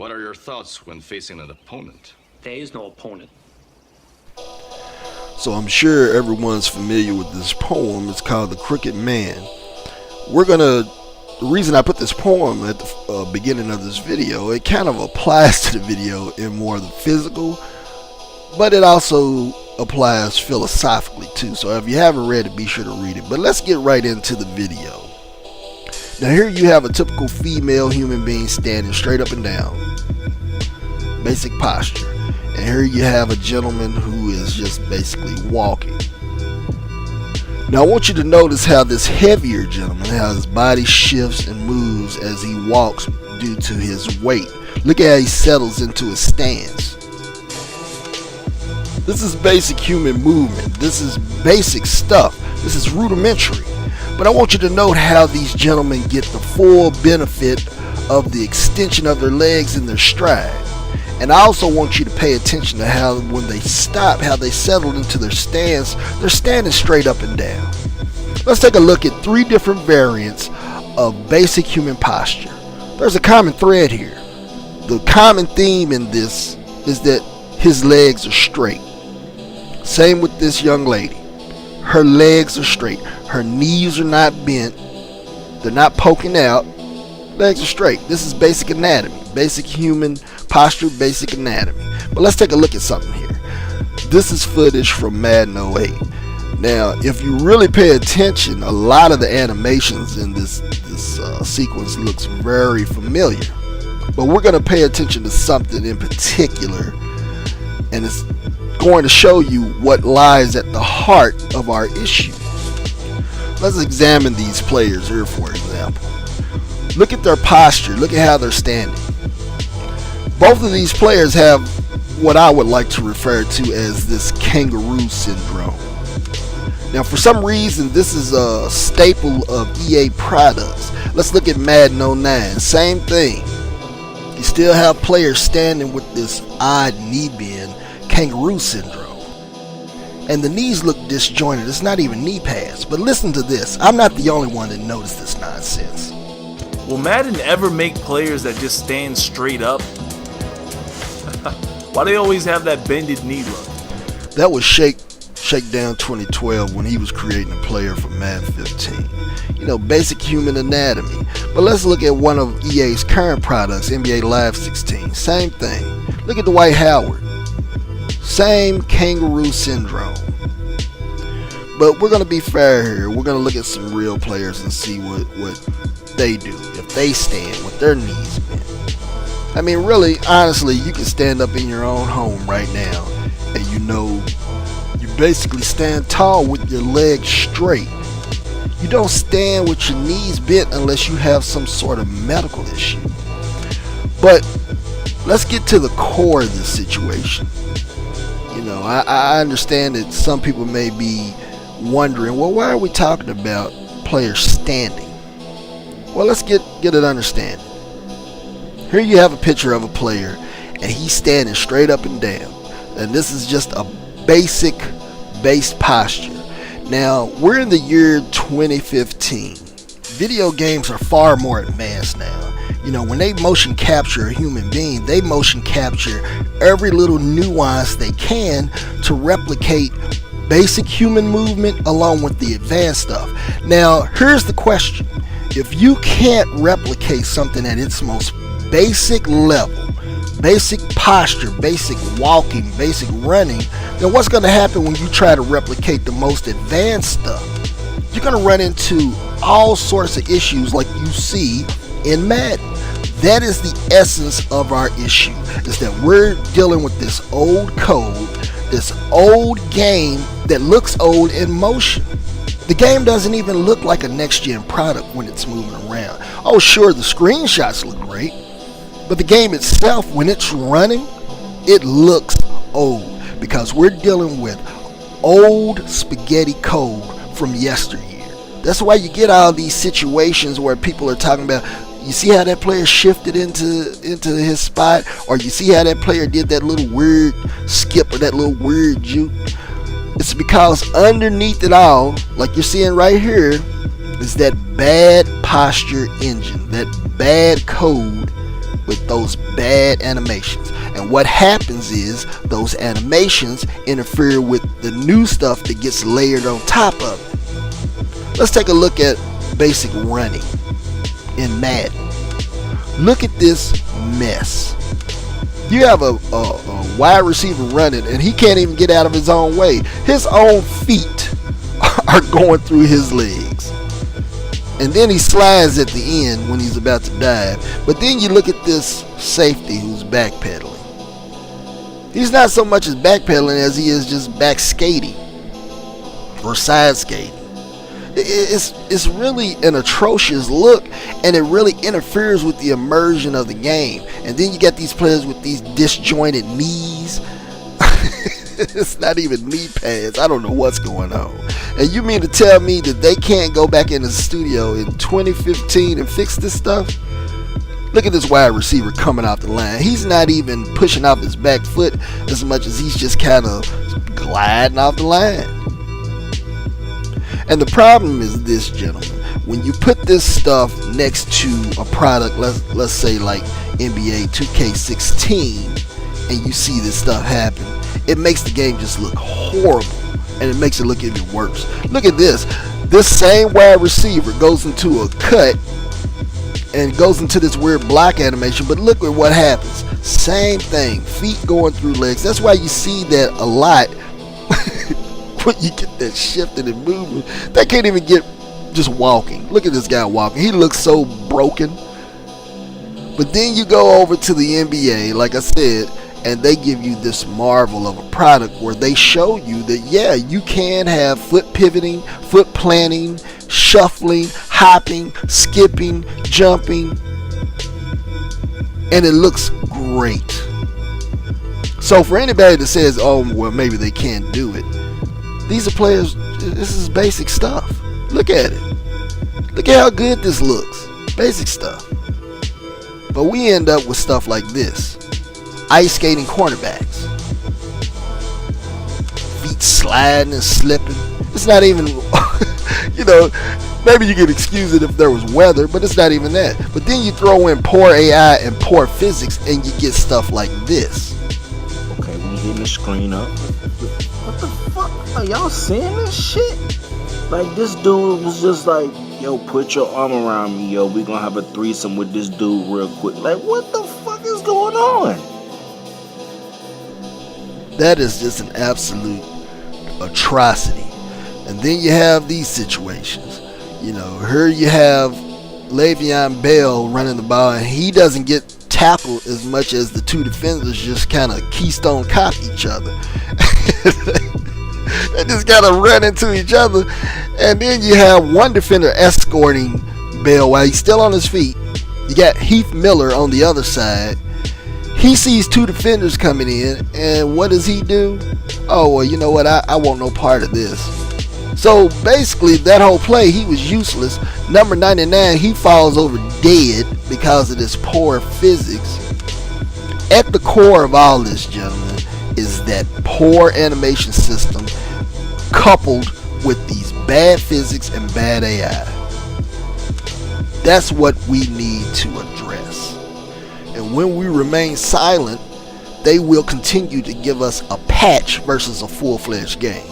What are your thoughts when facing an opponent? There is no opponent. So I'm sure everyone's familiar with this poem. It's called The Crooked Man. The reason I put this poem at the beginning of this video, it kind of applies to the video in more of the physical, but it also applies philosophically too. So if you haven't read it, be sure to read it. But let's get right into the video. Now here you have a typical female human being standing straight up and down. Basic posture. And here you have a gentleman who is just basically walking. Now I want you to notice how this heavier gentleman, how his body shifts and moves as he walks due to his weight. Look at how he settles into his stance. This is basic human movement. This is basic stuff. This is rudimentary. But I want you to note how these gentlemen get the full benefit of the extension of their legs in their stride. And I also want you to pay attention to how when they stop, how they settle into their stance, they're standing straight up and down. Let's take a look at 3 different variants of basic human posture. There's a common thread here. The common theme in this is that his legs are straight. Same with this young lady. Her legs are straight. Her knees are not bent. They're not poking out. Legs are straight. This is basic anatomy. Basic human posture, basic anatomy. But let's take a look at something here. This is footage from Madden 08. Now, if you really pay attention, a lot of the animations in this sequence looks very familiar. But we're going to pay attention to something in particular, and it's going to show you what lies at the heart of our issue. Let's examine these players here, for example. Look at their posture. Look at how they're standing. Both of these players have what I would like to refer to as this kangaroo syndrome. Now, for some reason, this is a staple of EA products. Let's look at Madden 09. Same thing. You still have players standing with this odd knee bend, kangaroo syndrome. And the knees look disjointed. It's not even knee pads. But listen to this. I'm not the only one that noticed this nonsense. Will Madden ever make players that just stand straight up? Why do they always have that bended knee look? That was Shakedown 2012 when he was creating a player for Madden 15. You know, basic human anatomy. But let's look at one of EA's current products, NBA Live 16. Same thing. Look at Dwight Howard. Same kangaroo syndrome. But we're going to be fair here. We're going to look at some real players and see what they do. If they stand with their knees bent. I mean, really, honestly, you can stand up in your own home right now and you basically stand tall with your legs straight. You don't stand with your knees bent unless you have some sort of medical issue. But let's get to the core of this situation. You know, I understand that some people may be wondering, well, why are we talking about players standing? Well, let's get an understanding. Here you have a picture of a player and he's standing straight up and down. And this is just a basic base posture. Now, we're in the year 2015. Video games are far more advanced now. You know, when they motion capture a human being, they motion capture every little nuance they can to replicate basic human movement along with the advanced stuff. Now, here's the question. If you can't replicate something at its most basic level, basic posture, basic walking, basic running, then what's going to happen when you try to replicate the most advanced stuff? You're going to run into all sorts of issues like you see in Madden. That is the essence of our issue, is that we're dealing with this old code, this old game that looks old in motion. The game doesn't even look like a next-gen product when it's moving around. Oh, sure, the screenshots look great, but the game itself, when it's running, it looks old because we're dealing with old spaghetti code from yesteryear. That's why you get all these situations where people are talking about, you see how that player shifted into his spot, or you see how that player did that little weird skip or that little weird juke. It's because underneath it all, like you're seeing right here, is that bad posture engine, that bad code with those bad animations. And what happens is those animations interfere with the new stuff that gets layered on top of it. Let's take a look at basic running in Madden. Look at this mess. You have a wide receiver running and he can't even get out of his own way. His own feet are going through his legs. And then he slides at the end when he's about to dive. But then you look at this safety who's backpedaling. He's not so much as backpedaling as he is just back skating or side skating. It's really an atrocious look, and it really interferes with the immersion of the game. And then you got these players with these disjointed knees. It's not even knee pads. I don't know what's going on. And you mean to tell me that they can't go back in the studio in 2015 and fix this stuff? Look at this wide receiver coming off the line. He's not even pushing off his back foot as much as he's just kind of gliding off the line. And the problem is this, gentlemen. When you put this stuff next to a product, let's say like NBA 2K16, and you see this stuff happen, it makes the game just look horrible, and it makes it look even worse. Look at this. This same wide receiver goes into a cut and goes into this weird block animation, but look at what happens. Same thing, feet going through legs. That's why you see that a lot when you get that shifting and movement. They can't even get just walking. Look at this guy walking. He looks so broken. But then you go over to the NBA, like I said, and they give you this marvel of a product where they show you that, yeah, you can have foot pivoting, foot planting, shuffling, hopping, skipping, jumping, and it looks great. So for anybody that says, oh, well, maybe they can't do it, these are players, this is basic stuff. Look at it. Look at how good this looks. Basic stuff. But we end up with stuff like this. Ice skating cornerbacks. Feet sliding and slipping. It's not even, maybe you could excuse it if there was weather, but it's not even that. But then you throw in poor AI and poor physics and you get stuff like this. Okay, we hitting the screen up. What the fuck? Are y'all seeing this shit? Like, this dude was just like, yo, put your arm around me, yo. We gonna have a threesome with this dude real quick. Like, what the fuck is going on? That is just an absolute atrocity. And then you have these situations. Here you have Le'Veon Bell running the ball, and he doesn't get tackled as much as the two defenders just kind of keystone cop each other. They just gotta run into each other. And then you have one defender escorting Bell while he's still on his feet. You got Heath Miller on the other side. He sees two defenders coming in, and what does he do? Oh, well, you know what? I want no part of this. So basically, that whole play, he was useless. Number 99, he falls over dead because of this poor physics. At the core of all this, gentlemen, is that poor animation system coupled with these bad physics and bad AI. That's what we need to address. And when we remain silent, they will continue to give us a patch versus a full-fledged game.